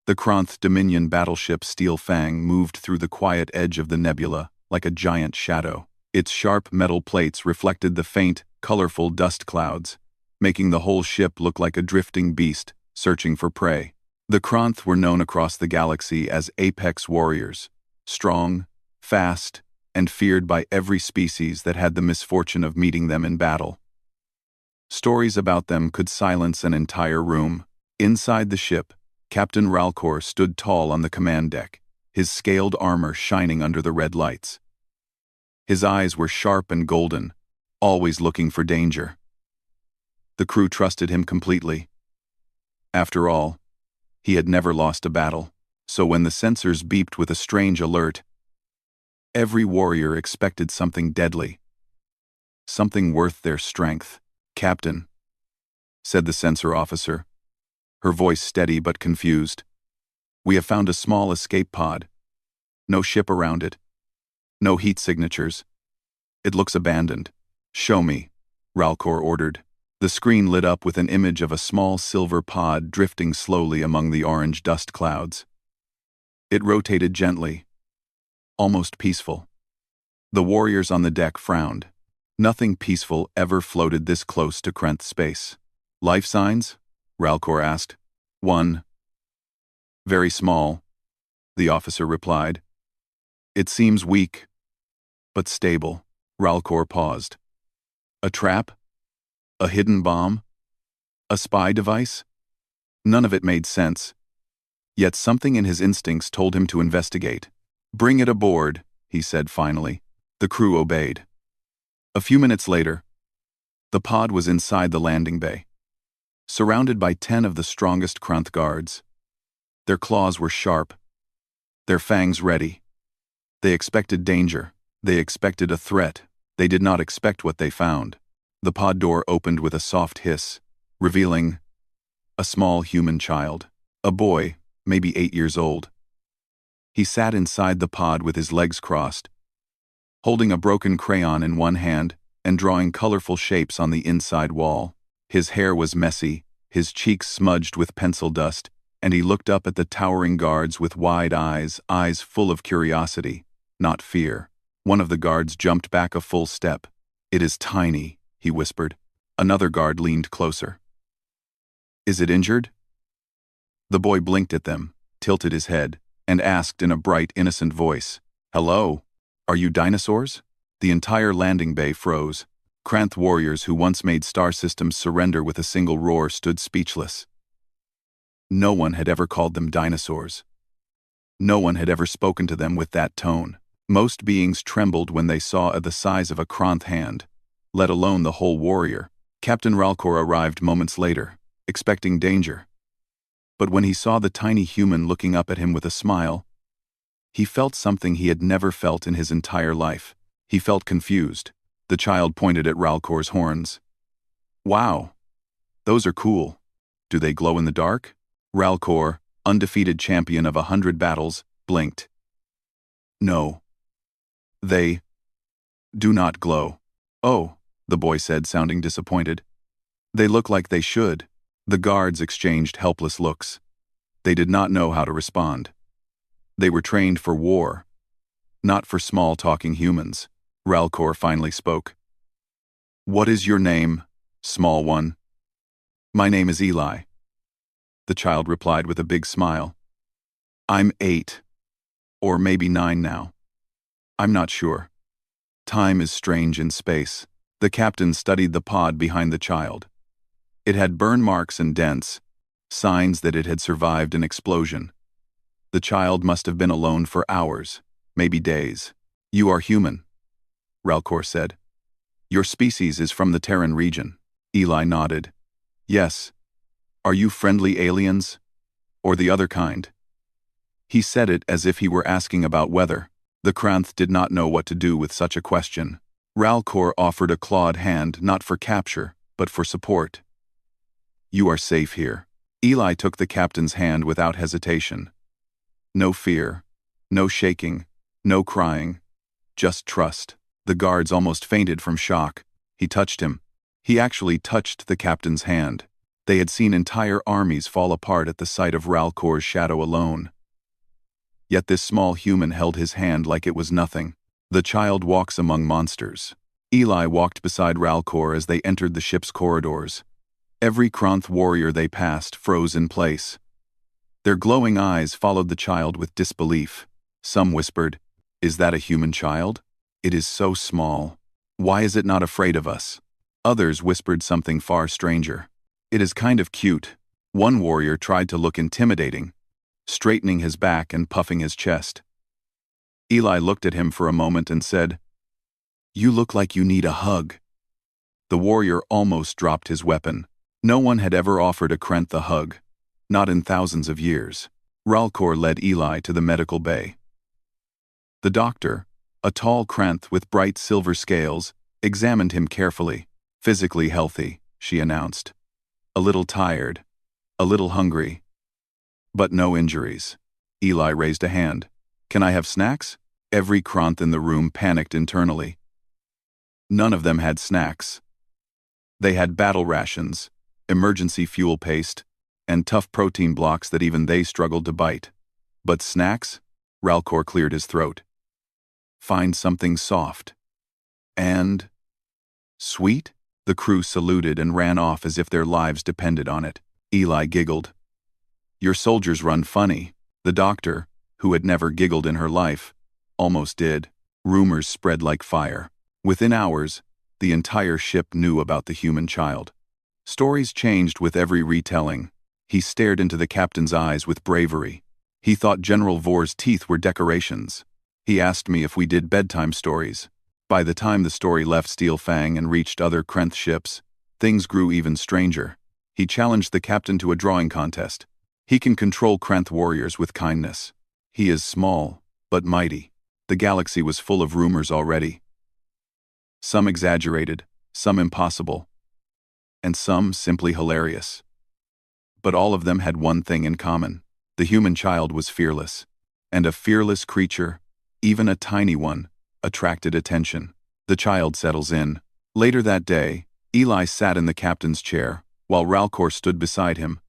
The Kronth Dominion battleship Steel Fang moved through the quiet edge of the nebula like a giant shadow. Its sharp metal plates reflected the faint, colorful dust clouds, making the whole ship look like a drifting beast searching for prey. The Kronth were known across the galaxy as apex warriors, strong, fast, and feared by every species that had the misfortune of meeting them in battle. Stories about them could silence an entire room. Inside the ship, Captain Ralcor stood tall on the command deck, his scaled armor shining under the red lights. His eyes were sharp and golden, always looking for danger. The crew trusted him completely. After all, he had never lost a battle, so when the sensors beeped with a strange alert, every warrior expected something deadly, something worth their strength. "Captain," said the sensor officer, her voice steady but confused. "We have found a small escape pod. No ship around it. No heat signatures. It looks abandoned." "Show me," Ralcor ordered. The screen lit up with an image of a small silver pod drifting slowly among the orange dust clouds. It rotated gently, almost peaceful. The warriors on the deck frowned. Nothing peaceful ever floated this close to Krenth space. "Life signs?" Ralcor asked. "One. Very small," the officer replied. "It seems weak, but stable." Ralcor paused. "A trap? A hidden bomb? A spy device?" None of it made sense. Yet something in his instincts told him to investigate. "Bring it aboard," he said finally. The crew obeyed. A few minutes later, the pod was inside the landing bay, surrounded by 10 of the strongest Kronth guards. Their claws were sharp, their fangs ready. They expected danger. They expected a threat. They did not expect what they found. The pod door opened with a soft hiss, revealing a small human child, a boy, maybe 8 years old. He sat inside the pod with his legs crossed, holding a broken crayon in one hand and drawing colorful shapes on the inside wall. His hair was messy, his cheeks smudged with pencil dust, and he looked up at the towering guards with wide eyes full of curiosity, not fear. One of the guards jumped back a full step. "It is tiny," he whispered. Another guard leaned closer. "Is it injured?" The boy blinked at them, tilted his head, and asked in a bright, innocent voice, "Hello? Are you dinosaurs?" The entire landing bay froze. Kranth warriors who once made star systems surrender with a single roar stood speechless. No one had ever called them dinosaurs. No one had ever spoken to them with that tone. Most beings trembled when they saw the size of a Kronth hand, let alone the whole warrior. Captain Ralcor arrived moments later, expecting danger. But when he saw the tiny human looking up at him with a smile, he felt something he had never felt in his entire life. He felt confused. The child pointed at Ralcor's horns. "Wow, those are cool. Do they glow in the dark?" Ralcor, undefeated champion of 100 battles, blinked. "No. They do not glow." "Oh," the boy said, sounding disappointed. "They look like they should." The guards exchanged helpless looks. They did not know how to respond. They were trained for war, not for small-talking humans. Ralcor finally spoke. "What is your name, small one?" "My name is Eli," the child replied with a big smile. "I'm 8, or maybe 9 now. I'm not sure. Time is strange in space." The captain studied the pod behind the child. It had burn marks and dents, signs that it had survived an explosion. The child must have been alone for hours, maybe days. "You are human," Ralcor said. "Your species is from the Terran region." Eli nodded. "Yes. Are you friendly aliens? Or the other kind?" He said it as if he were asking about weather. The Kranth did not know what to do with such a question. Ralcor offered a clawed hand not for capture, but for support. "You are safe here." Eli took the captain's hand without hesitation. No fear, no shaking, no crying, just trust. The guards almost fainted from shock. He touched him. He actually touched the captain's hand. They had seen entire armies fall apart at the sight of Ralcor's shadow alone. Yet this small human held his hand like it was nothing. The child walks among monsters. Eli walked beside Ralcor as they entered the ship's corridors. Every Kronth warrior they passed froze in place. Their glowing eyes followed the child with disbelief. Some whispered, "Is that a human child? It is so small. Why is it not afraid of us?" Others whispered something far stranger. "It is kind of cute." One warrior tried to look intimidating, straightening his back and puffing his chest. Eli looked at him for a moment and said, "You look like you need a hug." The warrior almost dropped his weapon. No one had ever offered a Krenth a hug, not in thousands of years. Ralcor led Eli to the medical bay. The doctor, a tall Krenth with bright silver scales, examined him carefully. "Physically healthy," she announced. "A little tired, a little hungry, but no injuries." Eli raised a hand. "Can I have snacks?" Every Kronth in the room panicked internally. None of them had snacks. They had battle rations, emergency fuel paste, and tough protein blocks that even they struggled to bite. But snacks? Ralcor cleared his throat. "Find something soft. And sweet?" The crew saluted and ran off as if their lives depended on it. Eli giggled. "Your soldiers run funny." The doctor, who had never giggled in her life, almost did. Rumors spread like fire. Within hours, the entire ship knew about the human child. Stories changed with every retelling. He stared into the captain's eyes with bravery. He thought General Vor's teeth were decorations. He asked me if we did bedtime stories. By the time the story left Steel Fang and reached other Krenth ships, things grew even stranger. He challenged the captain to a drawing contest. He can control Krenth warriors with kindness. He is small, but mighty. The galaxy was full of rumors already. Some exaggerated, some impossible, and some simply hilarious. But all of them had one thing in common. The human child was fearless. And a fearless creature, even a tiny one, attracted attention. The child settles in. Later that day, Eli sat in the captain's chair, while Ralcor stood beside him,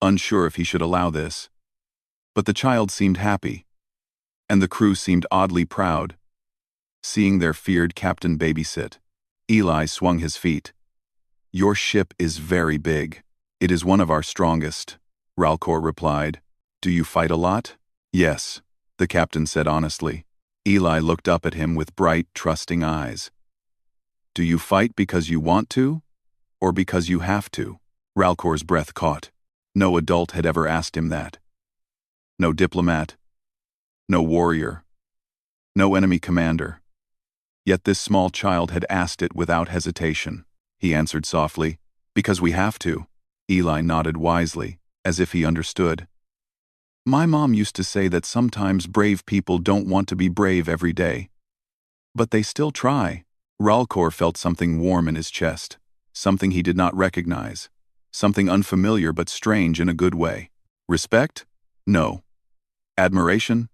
unsure if he should allow this. But the child seemed happy, and the crew seemed oddly proud, seeing their feared captain babysit. Eli swung his feet. "Your ship is very big. It is one of our strongest," Ralcor replied. "Do you fight a lot?" "Yes," the captain said honestly. Eli looked up at him with bright, trusting eyes. "Do you fight because you want to, or because you have to?" Ralcor's breath caught. No adult had ever asked him that. No diplomat, no warrior, no enemy commander. Yet this small child had asked it without hesitation. He answered softly, "Because we have to." Eli nodded wisely, as if he understood. "My mom used to say that sometimes brave people don't want to be brave every day. But they still try." Ralcor felt something warm in his chest, something he did not recognize, something unfamiliar but strange in a good way. Respect? No. Admiration?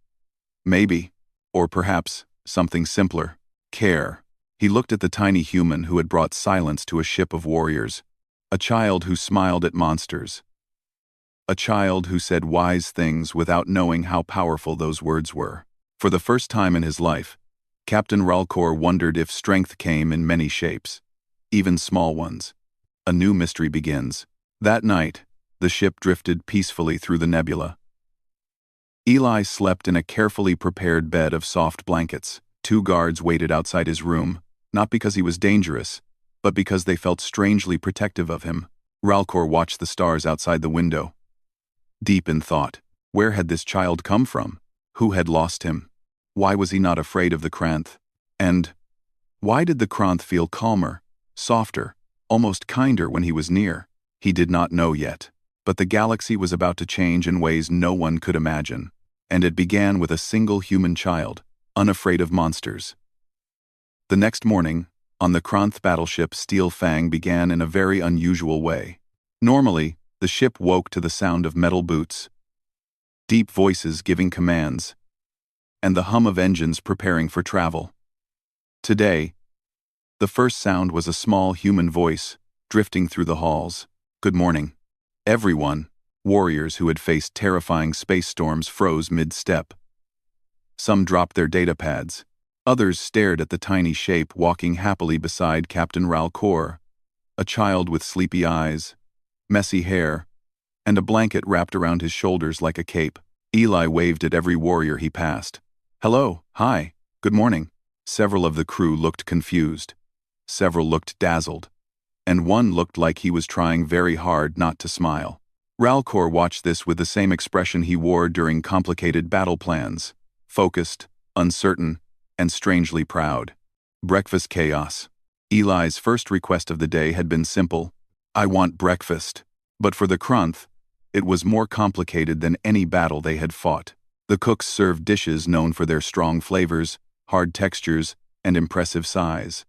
Maybe. Or perhaps something simpler. Care. He looked at the tiny human who had brought silence to a ship of warriors, a child who smiled at monsters, a child who said wise things without knowing how powerful those words were. For the first time in his life, Captain Ralcor wondered if strength came in many shapes, even small ones. A new mystery begins. That night, the ship drifted peacefully through the nebula. Eli slept in a carefully prepared bed of soft blankets. 2 guards waited outside his room, not because he was dangerous, but because they felt strangely protective of him. Ralcor watched the stars outside the window. Deep in thought, where had this child come from? Who had lost him? Why was he not afraid of the Kranth? And why did the Kranth feel calmer, softer, almost kinder when he was near? He did not know yet. But the galaxy was about to change in ways no one could imagine. And it began with a single human child, unafraid of monsters. The next morning, on the Kranth battleship, Steel Fang began in a very unusual way. Normally, the ship woke to the sound of metal boots, deep voices giving commands, and the hum of engines preparing for travel. Today, the first sound was a small human voice drifting through the halls. Good morning. Everyone, warriors who had faced terrifying space storms, froze mid-step. Some dropped their data pads. Others stared at the tiny shape walking happily beside Captain Ralcor, a child with sleepy eyes, messy hair, and a blanket wrapped around his shoulders like a cape. Eli waved at every warrior he passed. Hello, hi, good morning. Several of the crew looked confused. Several looked dazzled. And one looked like he was trying very hard not to smile. Ralcor watched this with the same expression he wore during complicated battle plans. Focused, uncertain, and strangely proud. Breakfast chaos. Eli's first request of the day had been simple. I want breakfast. But for the Krunth, it was more complicated than any battle they had fought. The cooks served dishes known for their strong flavors, hard textures, and impressive size.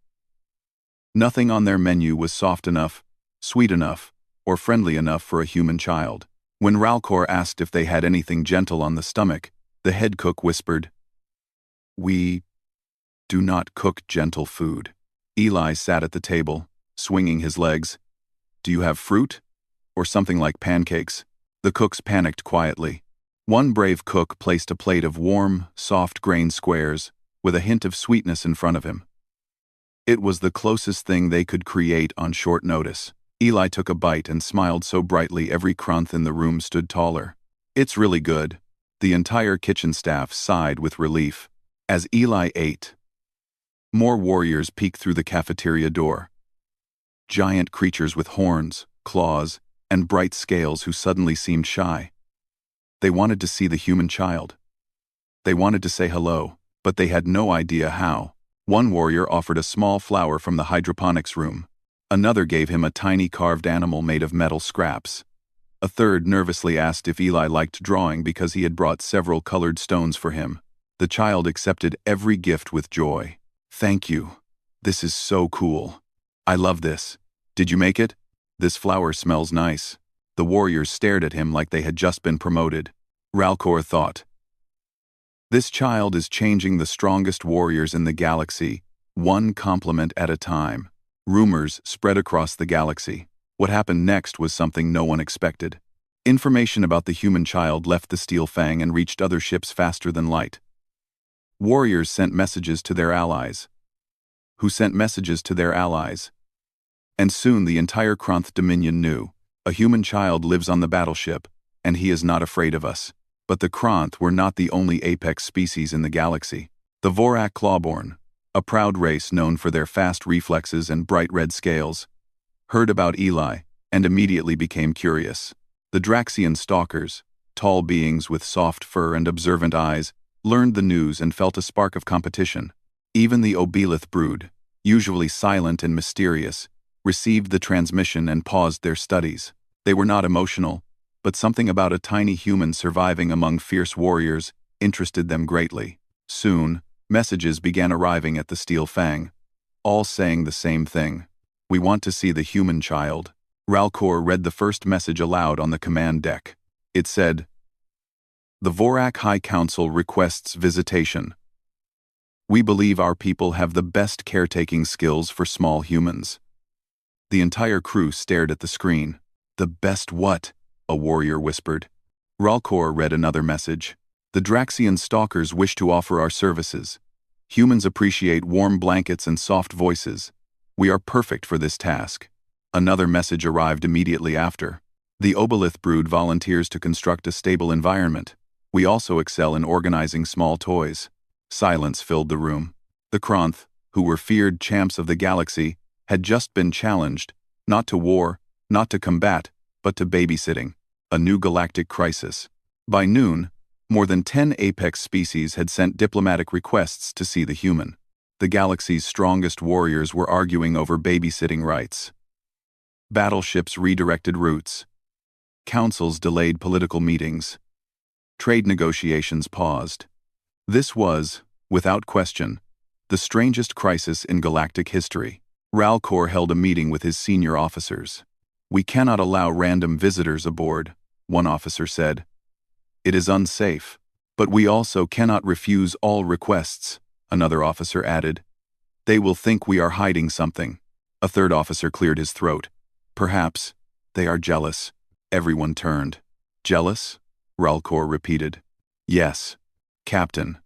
Nothing on their menu was soft enough, sweet enough, or friendly enough for a human child. When Ralcor asked if they had anything gentle on the stomach, the head cook whispered, "We do not cook gentle food." Eli sat at the table, swinging his legs. "Do you have fruit? Or something like pancakes?" The cooks panicked quietly. One brave cook placed a plate of warm, soft-grained squares, with a hint of sweetness in front of him. It was the closest thing they could create on short notice. Eli took a bite and smiled so brightly every Krunth in the room stood taller. "It's really good." The entire kitchen staff sighed with relief. As Eli ate, more warriors peeked through the cafeteria door. Giant creatures with horns, claws, and bright scales who suddenly seemed shy. They wanted to see the human child. They wanted to say hello, but they had no idea how. One warrior offered a small flower from the hydroponics room. Another gave him a tiny carved animal made of metal scraps. A third nervously asked if Eli liked drawing because he had brought several colored stones for him. The child accepted every gift with joy. "Thank you. This is so cool. I love this. Did you make it? This flower smells nice." The warriors stared at him like they had just been promoted. Ralcor thought, "This child is changing the strongest warriors in the galaxy, one compliment at a time." Rumors spread across the galaxy. What happened next was something no one expected. Information about the human child left the Steel Fang and reached other ships faster than light. Warriors sent messages to their allies, who sent messages to their allies. And soon the entire Krunth Dominion knew, a human child lives on the battleship, and he is not afraid of us. But the Krunth were not the only apex species in the galaxy. The Vorak Clawborn, a proud race known for their fast reflexes and bright red scales, heard about Eli and immediately became curious. The Draxian Stalkers, tall beings with soft fur and observant eyes, learned the news and felt a spark of competition. Even the Obelith brood, usually silent and mysterious, received the transmission and paused their studies. They were not emotional, but something about a tiny human surviving among fierce warriors interested them greatly. Soon, messages began arriving at the Steel Fang, all saying the same thing. "We want to see the human child." Ralcor read the first message aloud on the command deck. It said, "The Vorak High Council requests visitation. We believe our people have the best caretaking skills for small humans." The entire crew stared at the screen. "The best what?" a warrior whispered. Ralcor read another message. "The Draxian Stalkers wish to offer our services. Humans appreciate warm blankets and soft voices. We are perfect for this task." Another message arrived immediately after. "The Obelith brood volunteers to construct a stable environment. We also excel in organizing small toys." Silence filled the room. The Krunth, who were feared champs of the galaxy, had just been challenged, not to war, not to combat, but to babysitting, a new galactic crisis. By noon, more than 10 apex species had sent diplomatic requests to see the human. The galaxy's strongest warriors were arguing over babysitting rights. Battleships redirected routes. Councils delayed political meetings. Trade negotiations paused. This was, without question, the strangest crisis in galactic history. Ralcor held a meeting with his senior officers. "We cannot allow random visitors aboard," one officer said. "It is unsafe. But we also cannot refuse all requests," another officer added. "They will think we are hiding something." A third officer cleared his throat. "Perhaps, They are jealous. Everyone turned. Jealous? Ralcor repeated. Yes, Captain.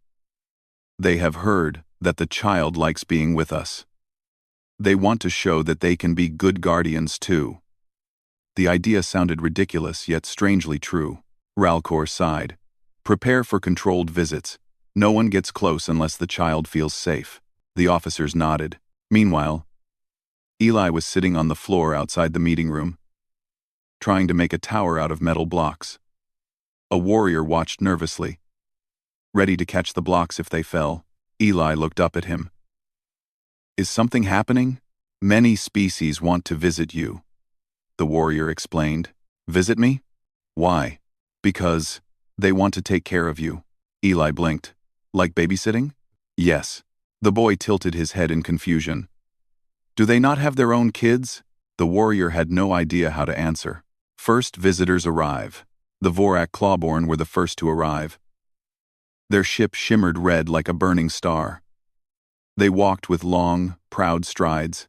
They have heard that the child likes being with us. They want to show that they can be good guardians too. The idea sounded ridiculous yet strangely true. Ralcor sighed. Prepare for controlled visits. No one gets close unless the child feels safe. The officers nodded. Meanwhile, Eli was sitting on the floor outside the meeting room, trying to make a tower out of metal blocks. A warrior watched nervously, ready to catch the blocks if they fell. Eli looked up at him. Is something happening? Many species want to visit you, the warrior explained. Visit me? Why? Because they want to take care of you. Eli blinked. Like babysitting? Yes. The boy tilted his head in confusion. Do they not have their own kids? The warrior had no idea how to answer. First visitors arrive. The Vorak Clawborn were the first to arrive. Their ship shimmered red like a burning star. They walked with long, proud strides,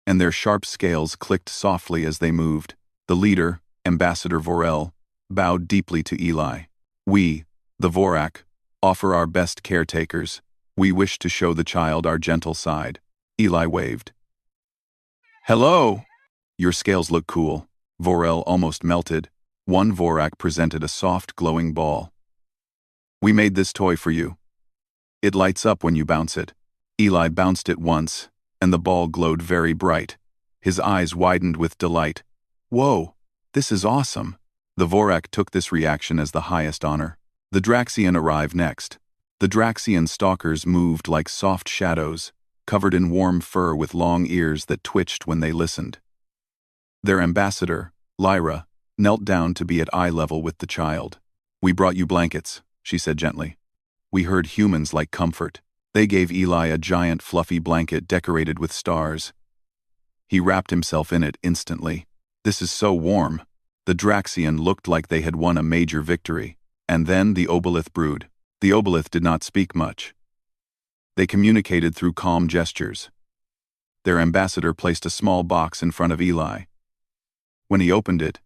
and their sharp scales clicked softly as they moved. The leader, Ambassador Vorel, bowed deeply to Eli. We, the Vorak, offer our best caretakers. We wish to show the child our gentle side. Eli waved. Hello! Your scales look cool. Vorel almost melted. One Vorak presented a soft, glowing ball. We made this toy for you. It lights up when you bounce it. Eli bounced it once, and the ball glowed very bright. His eyes widened with delight. Whoa, this is awesome. The Vorak took this reaction as the highest honor. The Draxian arrived next. The Draxian stalkers moved like soft shadows, covered in warm fur with long ears that twitched when they listened. Their ambassador, Lyra, knelt down to be at eye level with the child. We brought you blankets, she said gently. We heard humans like comfort. They gave Eli a giant fluffy blanket decorated with stars. He wrapped himself in it instantly. This is so warm. The Draxian looked like they had won a major victory. And then the Obelith brood. The Obelith did not speak much. They communicated through calm gestures. Their ambassador placed a small box in front of Eli. When he opened it,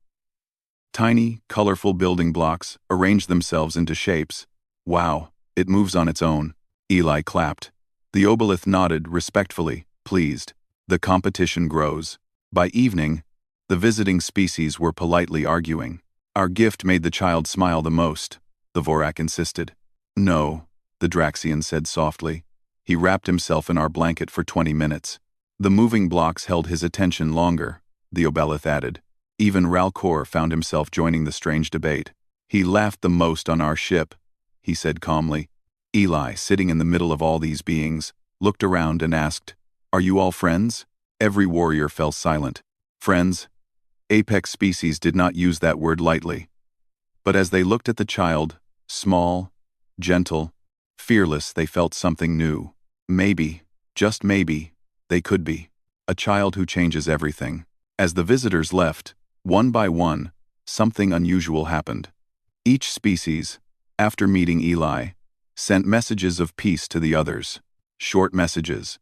tiny, colorful building blocks arranged themselves into shapes. Wow, it moves on its own. Eli clapped. The Obelith nodded respectfully, pleased. The competition grows. By evening, the visiting species were politely arguing. Our gift made the child smile the most, the Vorak insisted. No, the Draxian said softly. He wrapped himself in our blanket for 20 minutes. The moving blocks held his attention longer, the Obelith added. Even Ralcor found himself joining the strange debate. He laughed the most on our ship, he said calmly. Eli, sitting in the middle of all these beings, looked around and asked, Are you all friends? Every warrior fell silent. Friends? Apex species did not use that word lightly. But as they looked at the child, small, gentle, fearless, they felt something new. Maybe, just maybe, they could be. A child who changes everything. As the visitors left, one by one, something unusual happened. Each species, after meeting Eli, sent messages of peace to the others. Short messages.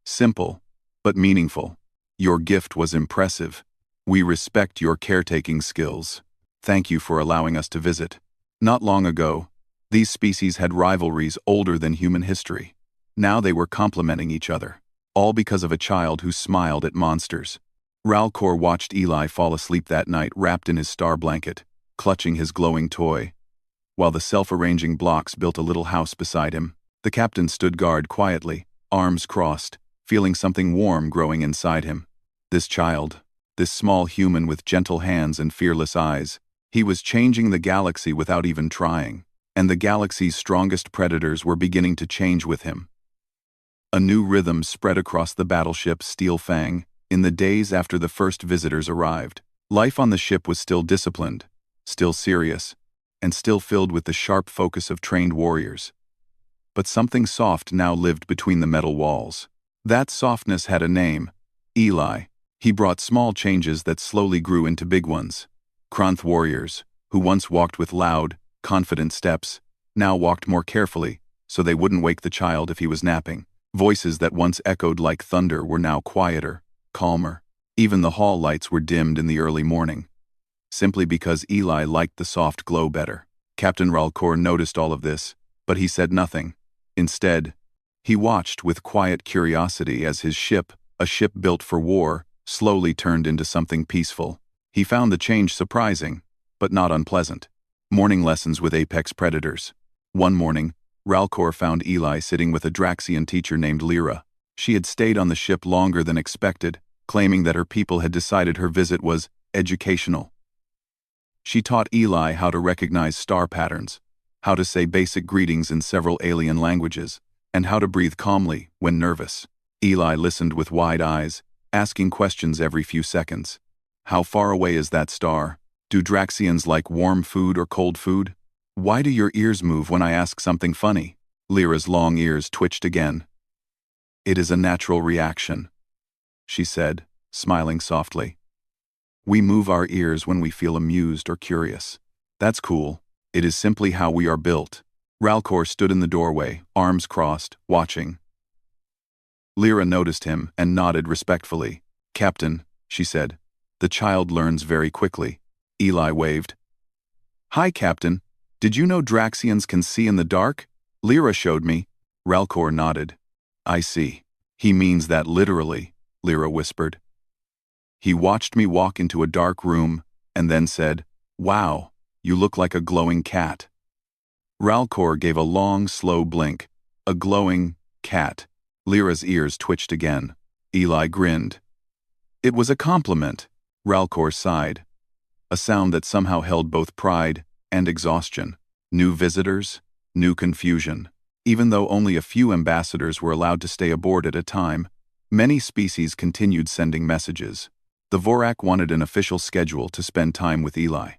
Simple, but meaningful. Your gift was impressive. We respect your caretaking skills. Thank you for allowing us to visit. Not long ago, these species had rivalries older than human history. Now they were complementing each other, all because of a child who smiled at monsters. Ralcor watched Eli fall asleep that night wrapped in his star blanket, clutching his glowing toy. While the self-arranging blocks built a little house beside him, the captain stood guard quietly, arms crossed, feeling something warm growing inside him. This child, this small human with gentle hands and fearless eyes, he was changing the galaxy without even trying. And the galaxy's strongest predators were beginning to change with him. A new rhythm spread across the battleship Steel Fang in the days after the first visitors arrived. Life on the ship was still disciplined, still serious, and still filled with the sharp focus of trained warriors. But something soft now lived between the metal walls. That softness had a name, Eli. He brought small changes that slowly grew into big ones. Kronth warriors, who once walked with loud, confident steps, now walked more carefully, so they wouldn't wake the child if he was napping. Voices that once echoed like thunder were now quieter, calmer. Even the hall lights were dimmed in the early morning, simply because Eli liked the soft glow better. Captain Ralcor noticed all of this, but he said nothing. Instead, he watched with quiet curiosity as his ship, a ship built for war, slowly turned into something peaceful. He found the change surprising, but not unpleasant. Morning lessons with apex predators. One morning, Ralcor found Eli sitting with a Draxian teacher named Lyra. She had stayed on the ship longer than expected, claiming that her people had decided her visit was educational. She taught Eli how to recognize star patterns, how to say basic greetings in several alien languages, and how to breathe calmly when nervous. Eli listened with wide eyes, asking questions every few seconds. How far away is that star? Do Draxians like warm food or cold food? Why do your ears move when I ask something funny? Lyra's long ears twitched again. It is a natural reaction, she said, smiling softly. We move our ears when we feel amused or curious. That's cool. It is simply how we are built. Ralcor stood in the doorway, arms crossed, watching. Lyra noticed him and nodded respectfully. Captain, she said, the child learns very quickly. Eli waved. Hi, Captain. Did you know Draxians can see in the dark? Lyra showed me. Ralcor nodded. I see. He means that literally, Lyra whispered. He watched me walk into a dark room and then said, Wow, you look like a glowing cat. Ralcor gave a long, slow blink. A glowing cat. Lyra's ears twitched again. Eli grinned. It was a compliment. Ralcor sighed. A sound that somehow held both pride and exhaustion. New visitors, new confusion. Even though only a few ambassadors were allowed to stay aboard at a time, many species continued sending messages. The Vorak wanted an official schedule to spend time with Eli.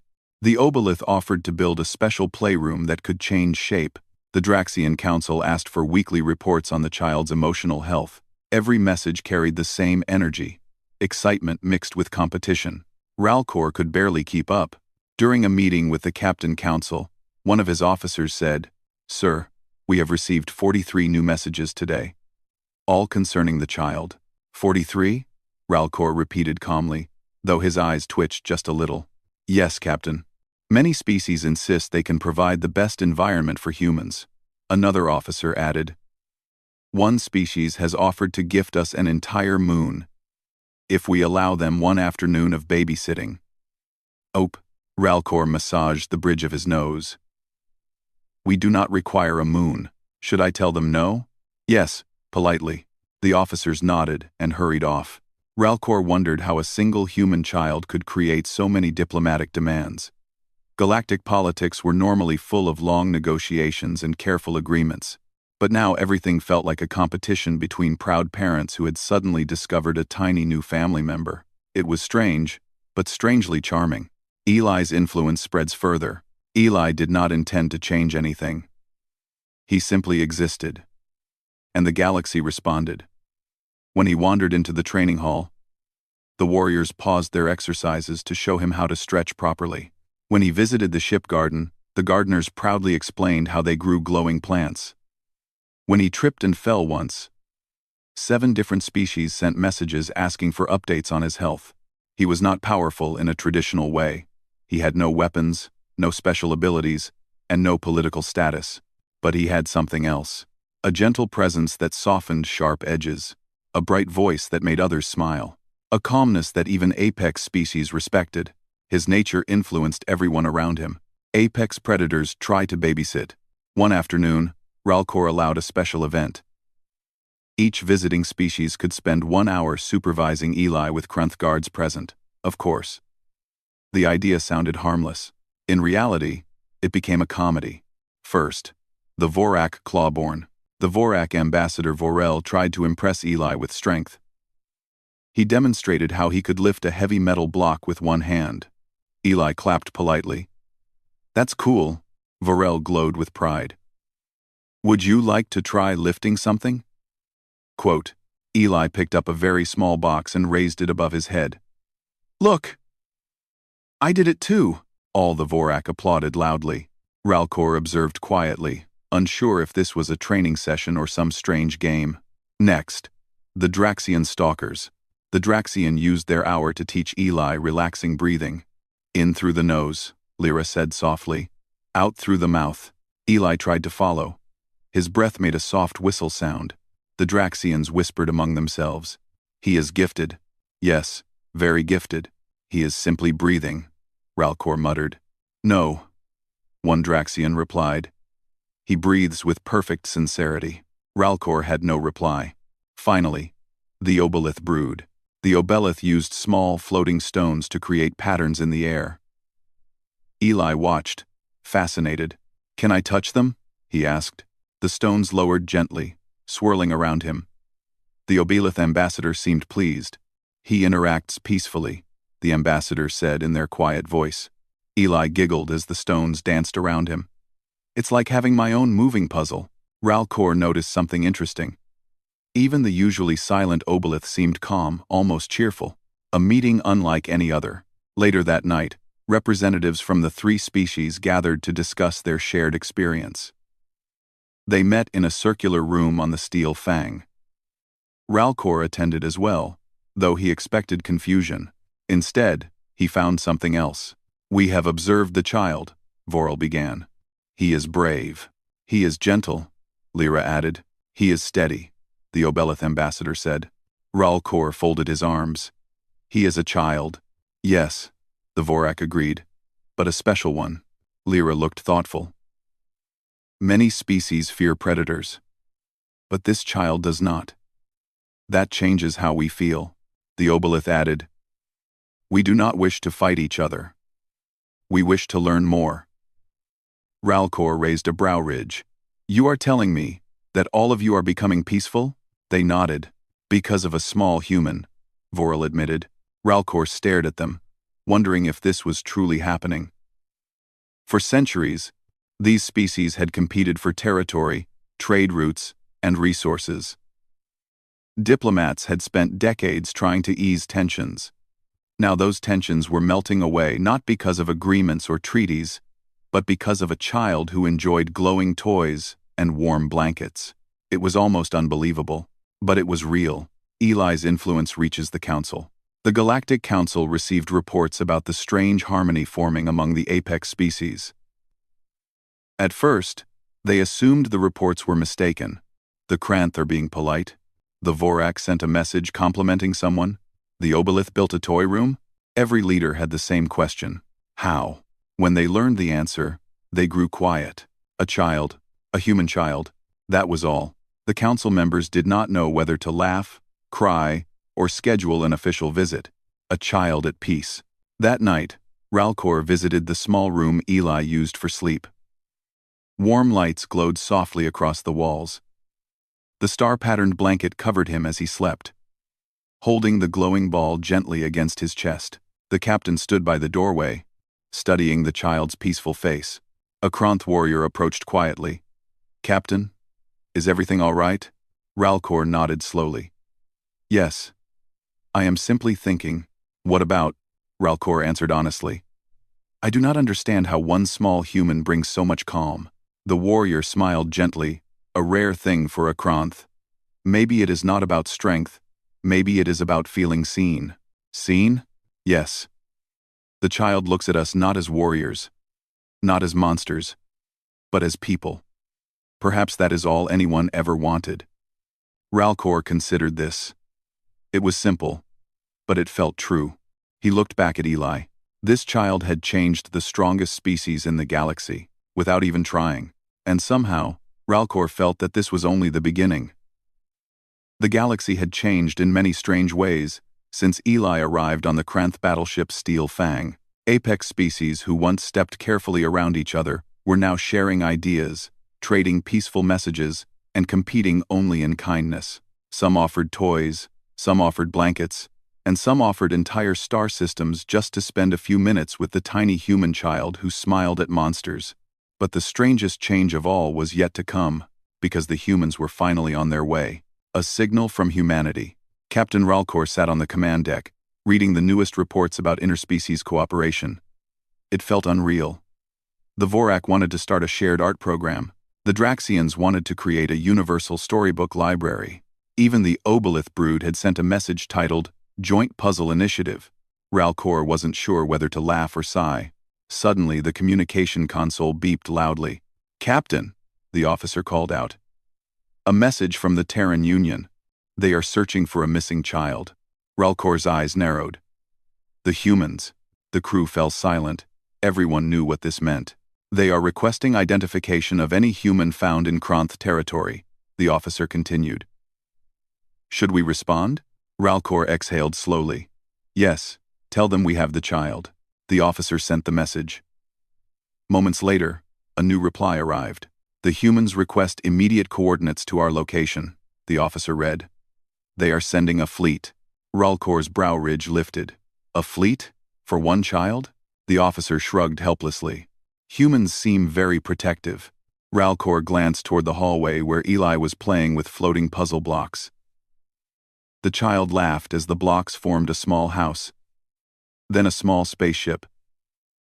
The Obelith offered to build a special playroom that could change shape. The Draxian Council asked for weekly reports on the child's emotional health. Every message carried the same energy, excitement mixed with competition. Ralcor could barely keep up. During a meeting with the Captain Council, one of his officers said, Sir, we have received 43 new messages today, all concerning the child. 43? Ralcor repeated calmly, though his eyes twitched just a little. Yes, Captain. Many species insist they can provide the best environment for humans. Another officer added, One species has offered to gift us an entire moon, if we allow them one afternoon of babysitting. Ope, Ralcor massaged the bridge of his nose. We do not require a moon. Should I tell them no? Yes, politely. The officers nodded and hurried off. Ralcor wondered how a single human child could create so many diplomatic demands. Galactic politics were normally full of long negotiations and careful agreements, but now everything felt like a competition between proud parents who had suddenly discovered a tiny new family member. It was strange, but strangely charming. Eli's influence spreads further. Eli did not intend to change anything. He simply existed. And the galaxy responded. When he wandered into the training hall, the warriors paused their exercises to show him how to stretch properly. When he visited the ship garden, the gardeners proudly explained how they grew glowing plants. When he tripped and fell once, 7 different species sent messages asking for updates on his health. He was not powerful in a traditional way. He had no weapons, no special abilities, and no political status. But he had something else. A gentle presence that softened sharp edges. A bright voice that made others smile. A calmness that even apex species respected. His nature influenced everyone around him. Apex predators try to babysit. One afternoon, Ralcor allowed a special event. Each visiting species could spend 1 hour supervising Eli with Krunth guards present, of course. The idea sounded harmless. In reality, it became a comedy. First, the Vorak Clawborn. The Vorak ambassador Vorel tried to impress Eli with strength. He demonstrated how he could lift a heavy metal block with one hand. Eli clapped politely. That's cool. Vorel glowed with pride. Would you like to try lifting something? Quote, Eli picked up a very small box and raised it above his head. Look! I did it too! All the Vorak applauded loudly. Ralcor observed quietly, unsure if this was a training session or some strange game. Next, the Draxian stalkers. The Draxian used their hour to teach Eli relaxing breathing. In through the nose, Lyra said softly. Out through the mouth. Eli tried to follow. His breath made a soft whistle sound. The Draxians whispered among themselves. He is gifted. Yes, very gifted. He is simply breathing, Ralcor muttered. No, one Draxian replied. He breathes with perfect sincerity. Ralcor had no reply. Finally, the Obelith brewed. The Obelith used small floating stones to create patterns in the air. Eli watched, fascinated. Can I touch them? He asked. The stones lowered gently, swirling around him. The Obelith ambassador seemed pleased. He interacts peacefully, the ambassador said in their quiet voice. Eli giggled as the stones danced around him. It's like having my own moving puzzle. Ralcor noticed something interesting. Even the usually silent Obelith seemed calm, almost cheerful. A meeting unlike any other. Later that night, representatives from the three species gathered to discuss their shared experience. They met in a circular room on the Steel Fang. Ralcor attended as well, though he expected confusion. Instead, he found something else. We have observed the child, Vorel began. He is brave. He is gentle, Lyra added. He is steady, the Obelith ambassador said. Ralcor folded his arms. He is a child. Yes, the Vorak agreed, but a special one. Lyra looked thoughtful. Many species fear predators, but this child does not. That changes how we feel, the Obelith added. We do not wish to fight each other. We wish to learn more. Ralcor raised a brow ridge. You are telling me that all of you are becoming peaceful? They nodded. Because of a small human, Vorel admitted. Ralcor stared at them, wondering if this was truly happening. For centuries, these species had competed for territory, trade routes, and resources. Diplomats had spent decades trying to ease tensions. Now those tensions were melting away not because of agreements or treaties, but because of a child who enjoyed glowing toys and warm blankets. It was almost unbelievable, but it was real. Eli's influence reaches the Council. The Galactic Council received reports about the strange harmony forming among the apex species. At first, they assumed the reports were mistaken. The Kranth are being polite. The Vorak sent a message complimenting someone. The Obelith built a toy room. Every leader had the same question. How? When they learned the answer, they grew quiet. A child, a human child, that was all. The council members did not know whether to laugh, cry, or schedule an official visit. A child at peace. That night, Ralcor visited the small room Eli used for sleep. Warm lights glowed softly across the walls. The star-patterned blanket covered him as he slept. Holding the glowing ball gently against his chest, the captain stood by the doorway, studying the child's peaceful face. A Kranth warrior approached quietly. Captain, is everything all right? Ralcor nodded slowly. Yes. I am simply thinking. What about? Ralcor answered honestly. I do not understand how one small human brings so much calm. The warrior smiled gently, a rare thing for a Kranth. Maybe it is not about strength. Maybe it is about feeling seen. Seen? Yes. The child looks at us not as warriors, not as monsters, but as people. Perhaps that is all anyone ever wanted. Ralcor considered this. It was simple, but it felt true. He looked back at Eli. This child had changed the strongest species in the galaxy, without even trying, and somehow, Ralcor felt that this was only the beginning. The galaxy had changed in many strange ways since Eli arrived on the Kranth battleship Steel Fang. Apex species who once stepped carefully around each other were now sharing ideas, trading peaceful messages, and competing only in kindness. Some offered toys, some offered blankets, and some offered entire star systems just to spend a few minutes with the tiny human child who smiled at monsters. But the strangest change of all was yet to come, because the humans were finally on their way. A signal from humanity. Captain Ralcor sat on the command deck, reading the newest reports about interspecies cooperation. It felt unreal. The Vorak wanted to start a shared art program. The Draxians wanted to create a universal storybook library. Even the Obelith brood had sent a message titled, Joint puzzle initiative. Ralcor wasn't sure whether to laugh or sigh. Suddenly, the communication console beeped loudly. "Captain," the officer called out. "A message from the Terran Union. They are searching for a missing child." Ralcor's eyes narrowed. The humans. The crew fell silent. Everyone knew what this meant. "They are requesting identification of any human found in Kronth territory," the officer continued. "Should we respond?" Ralcor exhaled slowly. "Yes, tell them we have the child." The officer sent the message. Moments later, a new reply arrived. "The humans request immediate coordinates to our location," the officer read. "They are sending a fleet." Ralcor's brow ridge lifted. "A fleet? For one child?" The officer shrugged helplessly. "Humans seem very protective." Ralcor glanced toward the hallway where Eli was playing with floating puzzle blocks. The child laughed as the blocks formed a small house, then a small spaceship,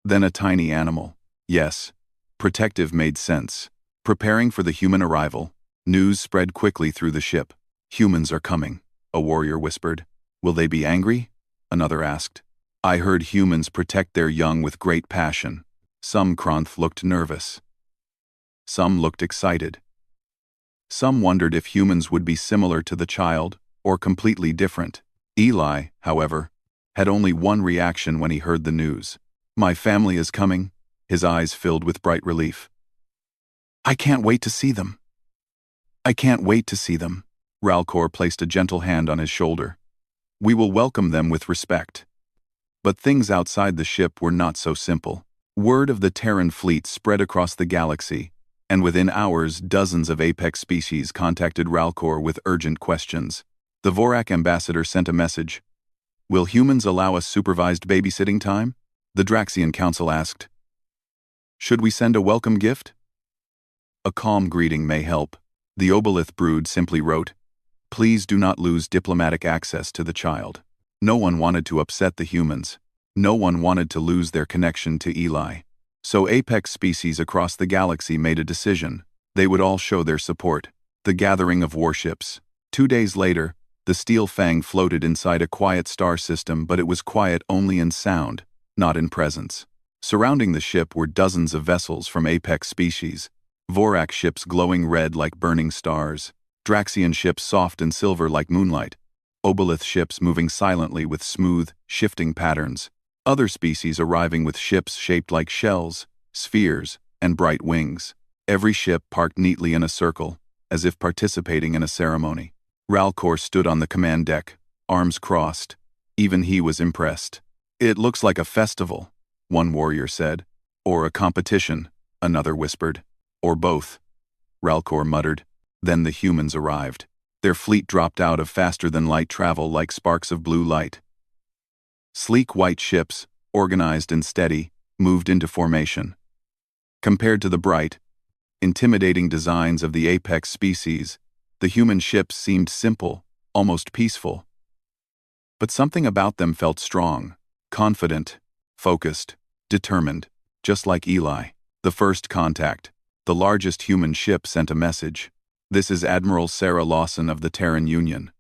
then a tiny animal. Yes, protective made sense. Preparing for the human arrival, news spread quickly through the ship. "Humans are coming," a warrior whispered. "Will they be angry?" another asked. "I heard humans protect their young with great passion." Some Kronth looked nervous. Some looked excited. Some wondered if humans would be similar to the child, or completely different. Eli, however, had only one reaction when he heard the news. "My family is coming," his eyes filled with bright relief. "I can't wait to see them. I can't wait to see them." Ralcor placed a gentle hand on his shoulder. "We will welcome them with respect." But things outside the ship were not so simple. Word of the Terran fleet spread across the galaxy, and within hours dozens of apex species contacted Ralcor with urgent questions. The Vorak ambassador sent a message. "Will humans allow us supervised babysitting time?" The Draxian council asked. "Should we send a welcome gift?" "A calm greeting may help." The Obelith brood simply wrote, "Please do not lose diplomatic access to the child." No one wanted to upset the humans. No one wanted to lose their connection to Eli. So apex species across the galaxy made a decision. They would all show their support. The gathering of warships. 2 days later, the Steel Fang floated inside a quiet star system, but it was quiet only in sound, not in presence. Surrounding the ship were dozens of vessels from apex species. Vorak ships glowing red like burning stars. Draxian ships soft and silver like moonlight. Obelith ships moving silently with smooth, shifting patterns. Other species arriving with ships shaped like shells, spheres, and bright wings. Every ship parked neatly in a circle, as if participating in a ceremony. Ralcor stood on the command deck, arms crossed. Even he was impressed. "It looks like a festival," one warrior said. "Or a competition," another whispered. "Or both," Ralcor muttered. Then the humans arrived. Their fleet dropped out of faster-than-light travel like sparks of blue light. Sleek white ships, organized and steady, moved into formation. Compared to the bright, intimidating designs of the apex species, the human ships seemed simple, almost peaceful. But something about them felt strong, confident, focused, determined, just like Eli. The first contact. The largest human ship sent a message. "This is Admiral Sarah Lawson of the Terran Union.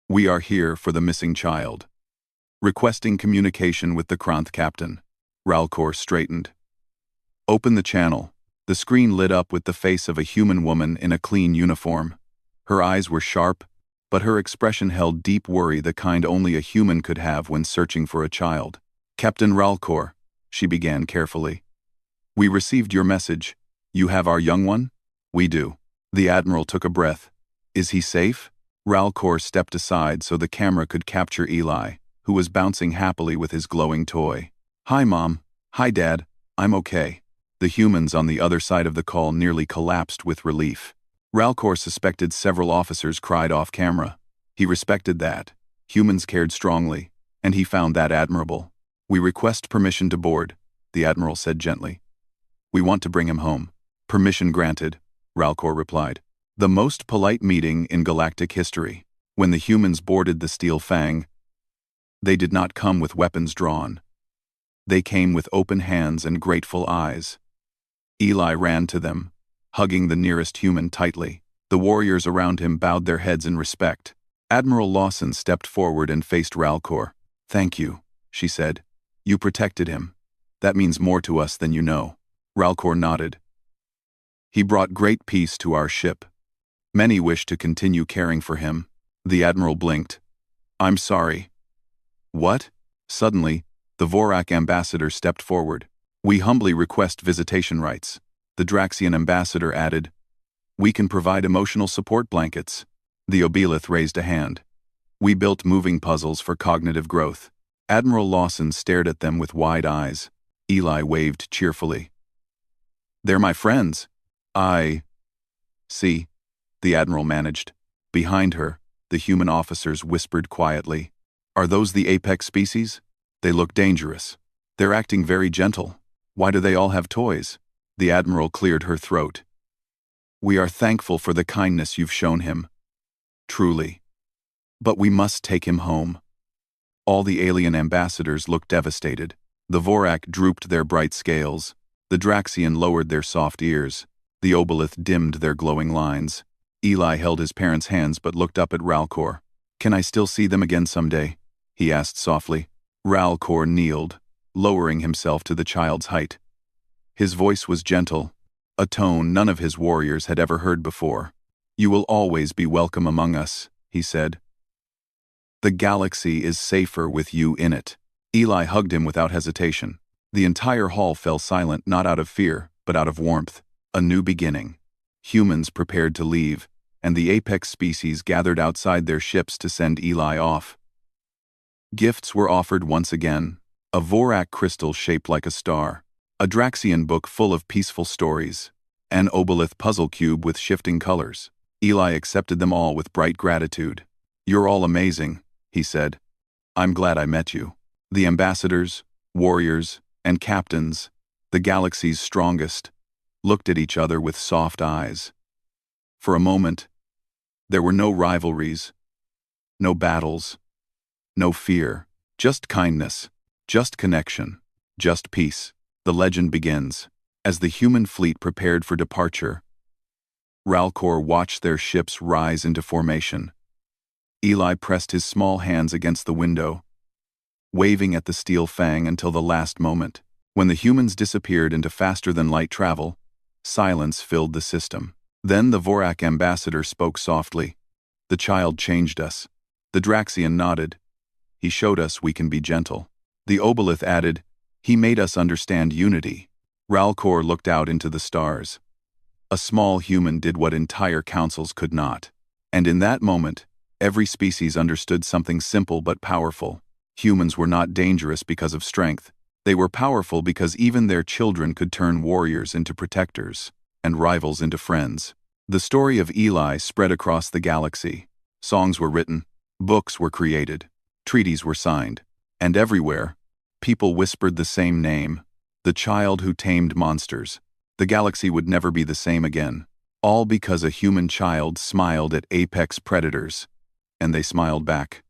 We are here for the missing child. Requesting communication with the Kronth captain." Ralcor straightened. "Open the channel." The screen lit up with the face of a human woman in a clean uniform. Her eyes were sharp, but her expression held deep worry, the kind only a human could have when searching for a child. "Captain Ralcor," she began carefully. "We received your message. You have our young one?" "We do." The Admiral took a breath. "Is he safe?" Ralcor stepped aside so the camera could capture Eli, who was bouncing happily with his glowing toy. "Hi, Mom. Hi, Dad. I'm okay." The humans on the other side of the call nearly collapsed with relief. Ralcor suspected several officers cried off camera. He respected that. Humans cared strongly, and he found that admirable. "We request permission to board," the Admiral said gently. "We want to bring him home." "Permission granted," Ralcor replied. The most polite meeting in galactic history. When the humans boarded the Steel Fang, they did not come with weapons drawn. They came with open hands and grateful eyes. Eli ran to them, hugging the nearest human tightly. The warriors around him bowed their heads in respect. Admiral Lawson stepped forward and faced Ralcor. "Thank you," she said. "You protected him. That means more to us than you know." Ralcor nodded. "He brought great peace to our ship. Many wish to continue caring for him." The Admiral blinked. "I'm sorry." "What?" Suddenly, the Vorak ambassador stepped forward. "We humbly request visitation rights." The Draxian ambassador added, "We can provide emotional support blankets." The Obelith raised a hand. "We built moving puzzles for cognitive growth." Admiral Lawson stared at them with wide eyes. Eli waved cheerfully. "They're my friends." "I see," the Admiral managed. Behind her, the human officers whispered quietly. "Are those the apex species? They look dangerous. They're acting very gentle. Why do they all have toys?" The Admiral cleared her throat. "We are thankful for the kindness you've shown him. Truly. But we must take him home." All the alien ambassadors looked devastated. The Vorak drooped their bright scales. The Draxian lowered their soft ears. The Obelith dimmed their glowing lines. Eli held his parents' hands but looked up at Ralcor. "Can I still see them again someday?" he asked softly. Ralcor kneeled, lowering himself to the child's height. His voice was gentle, a tone none of his warriors had ever heard before. "You will always be welcome among us," he said. "The galaxy is safer with you in it." Eli hugged him without hesitation. The entire hall fell silent, not out of fear, but out of warmth. A new beginning. Humans prepared to leave, and the apex species gathered outside their ships to send Eli off. Gifts were offered once again. A Vorak crystal shaped like a star. A Draxian book full of peaceful stories. An Obelith puzzle cube with shifting colors. Eli accepted them all with bright gratitude. "You're all amazing," he said. "I'm glad I met you." The ambassadors, warriors, and captains, the galaxy's strongest, looked at each other with soft eyes. For a moment, there were no rivalries, no battles, no fear, just kindness, just connection, just peace. The legend begins. As the human fleet prepared for departure, Ralcor watched their ships rise into formation. Eli pressed his small hands against the window, waving at the steel fang until the last moment. When the humans disappeared into faster-than-light travel, silence filled the system. Then the Vorak ambassador spoke softly. "The child changed us." The Draxian nodded. "He showed us we can be gentle." The Obelith added, "He made us understand unity." Ralcor looked out into the stars. A small human did what entire councils could not. And in that moment, every species understood something simple but powerful. Humans were not dangerous because of strength. They were powerful because even their children could turn warriors into protectors, and rivals into friends. The story of Eli spread across the galaxy. Songs were written, books were created, treaties were signed, and everywhere, people whispered the same name, the child who tamed monsters. The galaxy would never be the same again, all because a human child smiled at apex predators, and they smiled back.